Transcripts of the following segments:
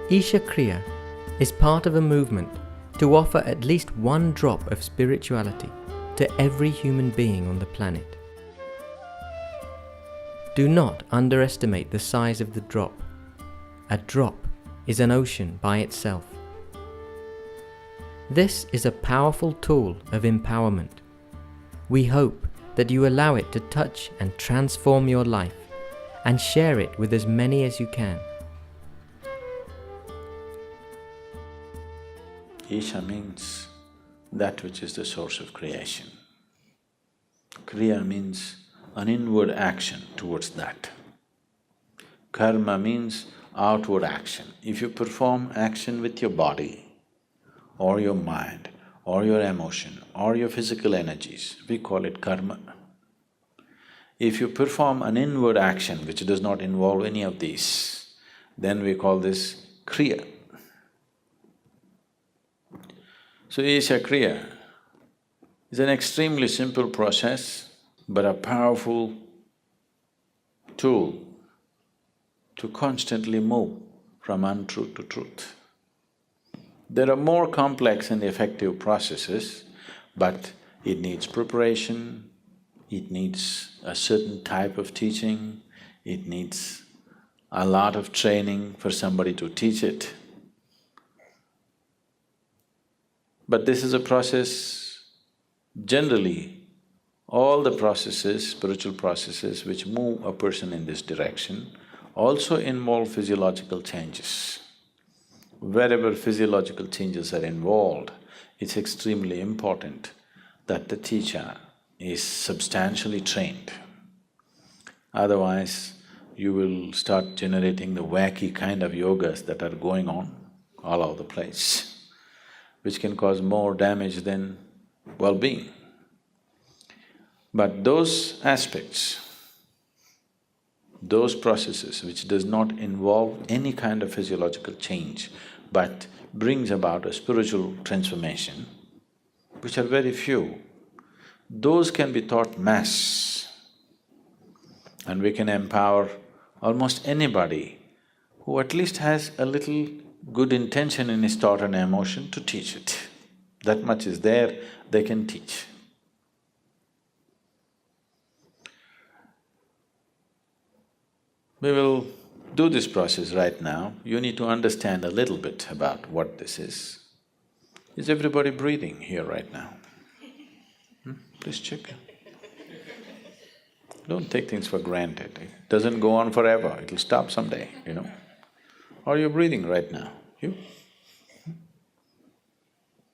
Isha Kriya is part of a movement to offer at least one drop of spirituality to every human being on the planet. Do not underestimate the size of the drop. A drop is an ocean by itself. This is a powerful tool of empowerment. We hope that you allow it to touch and transform your life and share it with as many as you can. Isha means that which is the source of creation. Kriya means an inward action towards that. Karma means outward action. If you perform action with your body, or your mind, or your emotion, or your physical energies, we call it karma. If you perform an inward action which does not involve any of these, then we call this kriya. So Isha Kriya is an extremely simple process, but a powerful tool to constantly move from untruth to truth. There are more complex and effective processes, but it needs preparation, it needs a certain type of teaching, it needs a lot of training for somebody to teach it. But this is a process, generally, all the processes, spiritual processes which move a person in this direction also involve physiological changes. Wherever physiological changes are involved, it's extremely important that the teacher is substantially trained. Otherwise, you will start generating the wacky kind of yogas that are going on all over the place, which can cause more damage than well-being. But those aspects, those processes which does not involve any kind of physiological change but brings about a spiritual transformation, which are very few, those can be taught mass. And we can empower almost anybody who at least has a little good intention in his thought and emotion to teach it. That much is there, they can teach. We will do this process right now. You need to understand a little bit about what this is. Is everybody breathing here right now? Please check. Don't take things for granted. It doesn't go on forever, it'll stop someday, you know. Are you breathing right now? You?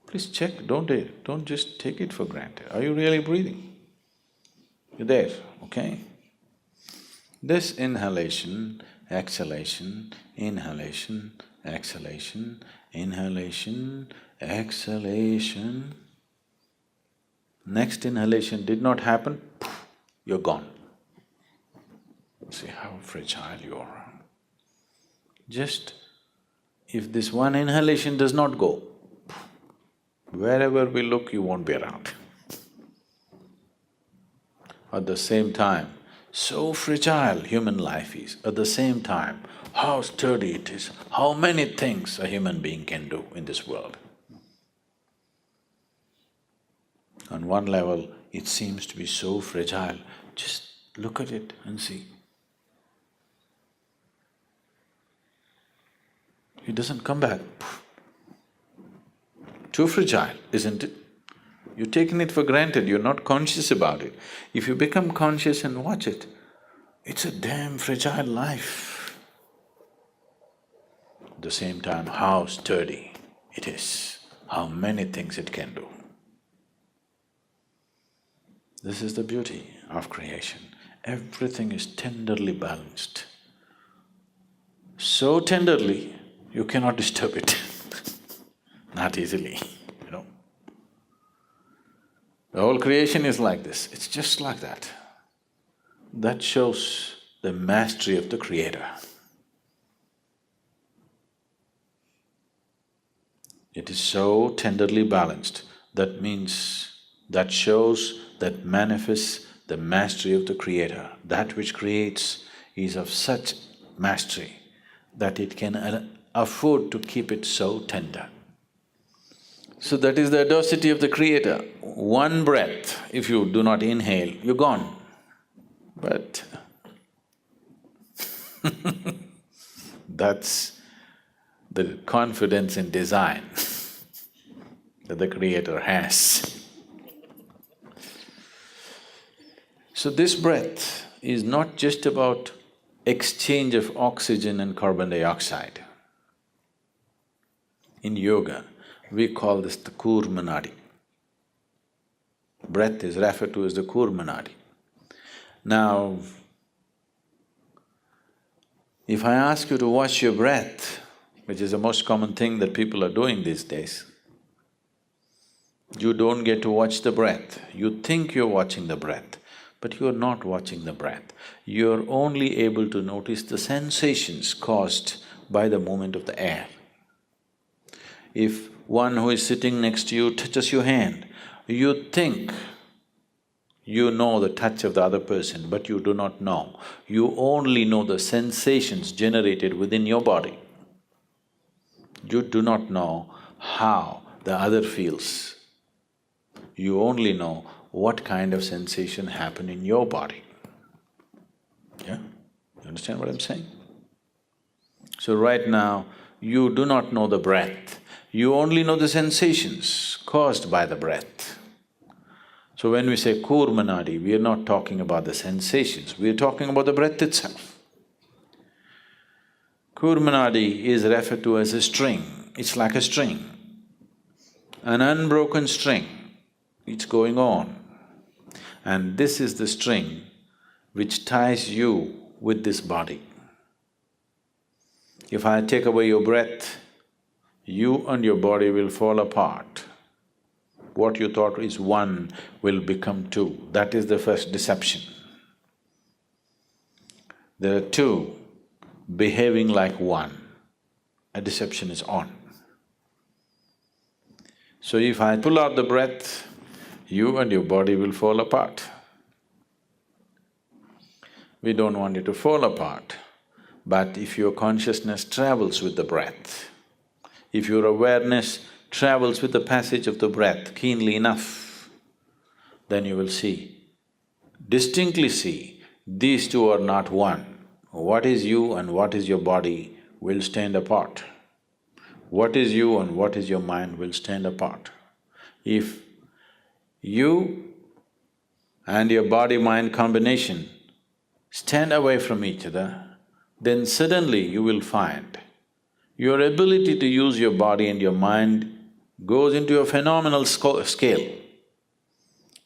Please check, don't just take it for granted. Are you really breathing? You're there, okay? This inhalation, exhalation, inhalation, exhalation, inhalation, exhalation. Next inhalation did not happen, you're gone. See how fragile you are. Just if this one inhalation does not go, wherever we look, you won't be around. At the same time, so fragile human life is, at the same time, how sturdy it is, how many things a human being can do in this world. On one level, it seems to be so fragile, just look at it and see. It doesn't come back. Too fragile, isn't it? You've taken it for granted, you're not conscious about it. If you become conscious and watch it, it's a damn fragile life. At the same time, how sturdy it is, how many things it can do. This is the beauty of creation. Everything is tenderly balanced. So tenderly, you cannot disturb it not easily, you know. The whole creation is like this, it's just like that. That shows the mastery of the Creator. It is so tenderly balanced, that means, that shows, that manifests the mastery of the Creator. That which creates is of such mastery that it can afford to keep it so tender. So that is the audacity of the Creator. One breath, if you do not inhale, you're gone. But that's the confidence in design that the Creator has. So this breath is not just about exchange of oxygen and carbon dioxide. In yoga, we call this the Kurmanadi. Breath is referred to as the Kurmanadi. Now, if I ask you to watch your breath, which is the most common thing that people are doing these days, you don't get to watch the breath. You think you're watching the breath, but you're not watching the breath. You're only able to notice the sensations caused by the movement of the air. If one who is sitting next to you touches your hand, you think you know the touch of the other person, but you do not know. You only know the sensations generated within your body. You do not know how the other feels. You only know what kind of sensation happened in your body. Yeah? You understand what I'm saying? So right now, you do not know the breath, you only know the sensations caused by the breath. So when we say Kurmanadi, we are not talking about the sensations, we are talking about the breath itself. Kurmanadi is referred to as a string, it's like a string, an unbroken string, it's going on. And this is the string which ties you with this body. If I take away your breath, you and your body will fall apart. What you thought is one will become two, that is the first deception. There are two behaving like one, a deception is on. So if I pull out the breath, you and your body will fall apart. We don't want it to fall apart, but if your consciousness travels with the breath, if your awareness travels with the passage of the breath keenly enough, then you will see, distinctly see, these two are not one. What is you and what is your body will stand apart. What is you and what is your mind will stand apart. If you and your body-mind combination stand away from each other, then suddenly you will find your ability to use your body and your mind goes into a phenomenal scale.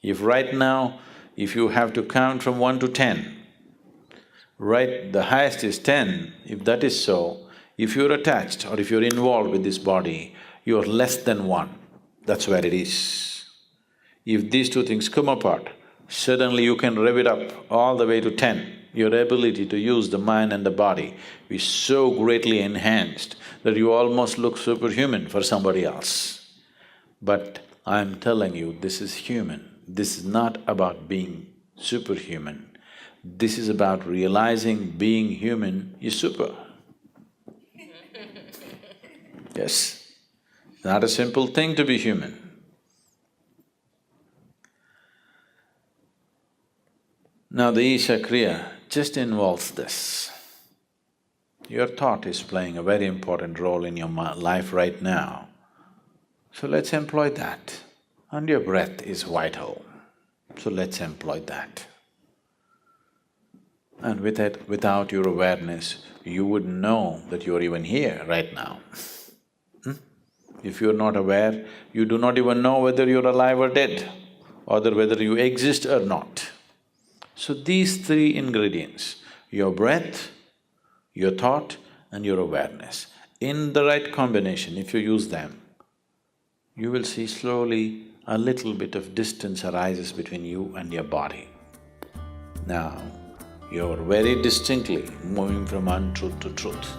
If right now, if you have to count from 1 to 10, right, the highest is 10, if that is so, if you're attached or if you're involved with this body, you're less than 1, that's where it is. If these two things come apart, suddenly you can rev it up all the way to 10. Your ability to use the mind and the body is so greatly enhanced that you almost look superhuman for somebody else. But I'm telling you, this is human. This is not about being superhuman. This is about realizing being human is super. Yes, it's not a simple thing to be human. Now the Isha Kriya just involves this. Your thought is playing a very important role in your life right now. So let's employ that. And your breath is vital, so let's employ that. And without your awareness, you wouldn't know that you're even here right now. If you're not aware, you do not even know whether you're alive or dead, or whether you exist or not. So these three ingredients, your breath, your thought and your awareness, in the right combination, if you use them, you will see slowly a little bit of distance arises between you and your body. Now, you're very distinctly moving from untruth to truth.